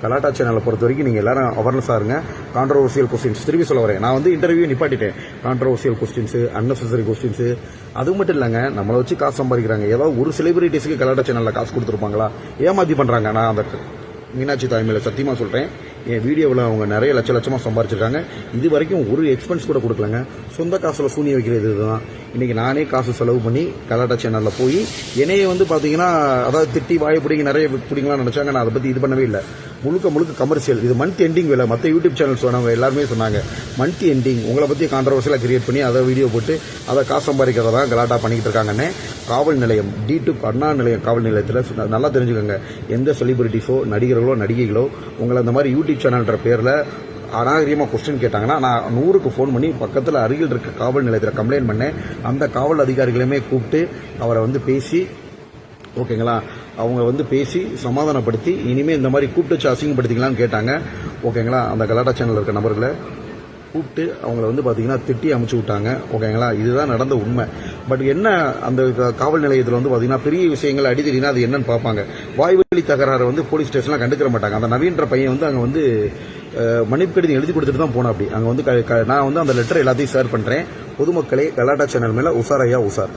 கலாட்டா சேனலை பொறுத்த வரைக்கும் நீங்கள் எல்லாரும் அவேர்னஸாக இருங்க. கான்ட்ரவர்சியல் கொஸ்டின்ஸ் திரும்பி சொல்ல வரேன். நான் வந்து இன்டர்வியூ நிப்பாட்டிட்டேன். கான்ட்ரவர்சியல் கொஸ்டின்ஸு, அன்னெசரி கொஸ்டின்ஸு, அது மட்டும் இல்லைங்க, நம்மளை வச்சு காசு சம்பாதிக்கிறாங்க. ஏதாவது ஒரு செலிபிரிட்டிஸுக்கு கலாட்டா சேனலில் காசு கொடுத்துருப்பாங்களா? ஏமாற்றி பண்ணுறாங்க. நான் அந்த மீனாட்சி தாய்மையில சத்தியமாக சொல்கிறேன், என் வீடியோவில் அவங்க நிறைய லட்சமாக சம்பாரிச்சிருக்காங்க. இது வரைக்கும் ஒரு எக்ஸ்பென்ஸ் கூட கொடுக்கலங்க. சொந்த காசில் சூனிய வைக்கிறது இதுதான். இன்றைக்கி நானே காசு செலவு பண்ணி கலாட்டா சேனலில் போய் என்னையே வந்து பார்த்தீங்கன்னா, அதாவது திட்டி வாயை பிடிங்க நிறைய பிடிங்களான்னு நினச்சாங்க. நான் அதை பற்றி இது பண்ணவே இல்லை. முழுக்க கமர்ஷியல். இது மந்த் எண்டிங் வேலை. மற்ற யூடியூப் சேனல்ஸ் வேணாங்க எல்லாருமே சொன்னாங்க மந்த் எண்டிங் உங்களை பற்றி கான்ட்ரவர்சியலாக கிரியேட் பண்ணி அதை வீடியோ போட்டு அதை காசு சம்பாதிக்கிறத தான் கலாட்டா பண்ணிக்கிட்டு இருக்காங்கன்னு காவல் நிலையம் D2 அண்ணா நிலையம் காவல் நிலையத்தில் நல்லா தெரிஞ்சுக்கோங்க. எந்த செலிபிரிட்டிஸோ நடிகர்களோ நடிகைகளோ உங்களை அந்த மாதிரி யூடியூப் சேனல்ன்ற பேரில் அநாகரிகமாக கொஸ்டின் கேட்டாங்கன்னா, நான் 100க்கு ஃபோன் பண்ணி பக்கத்தில் அருகில் இருக்க காவல் நிலையத்தில் கம்ப்ளைண்ட் பண்ணேன். அந்த காவல் அதிகாரிகளுமே கூப்பிட்டு அவரை வந்து பேசி, ஓகேங்களா, அவங்க வந்து பேசி சமாதானப்படுத்தி இனிமேல் இந்த மாதிரி கூப்பிட்டு வச்சு அசிங்கப்படுத்திக்கலான்னு கேட்டாங்க. ஓகேங்களா, அந்த கலாட்டா சேனலில் இருக்க நபர்களை கூப்பிட்டு அவங்கள வந்து பார்த்தீங்கன்னா திட்டி அமுச்சு விட்டாங்க. ஓகேங்களா, இதுதான் நடந்த உண்மை. பட் என்ன, அந்த காவல் நிலையத்தில் வந்து பார்த்தீங்கன்னா பெரிய விஷயங்கள் அடித்தடினா அது என்னன்னு பார்ப்பாங்க. வாய்வழி தகராறு வந்து போலீஸ் ஸ்டேஷன்லாம் கண்டுக்கிற மாட்டாங்க. அந்த நவீன்ற பையன் வந்து அங்கே வந்து மன்னிப்பு கடிதம் எழுதி கொடுத்துட்டு தான் போனேன். அப்படி அங்கே வந்து நான் வந்து அந்த லெட்டர் எல்லாத்தையும் ஷேர் பண்ணுறேன். பொதுமக்களே, கலாட்டா சேனல் மேலே உஷாரையா உஷார்.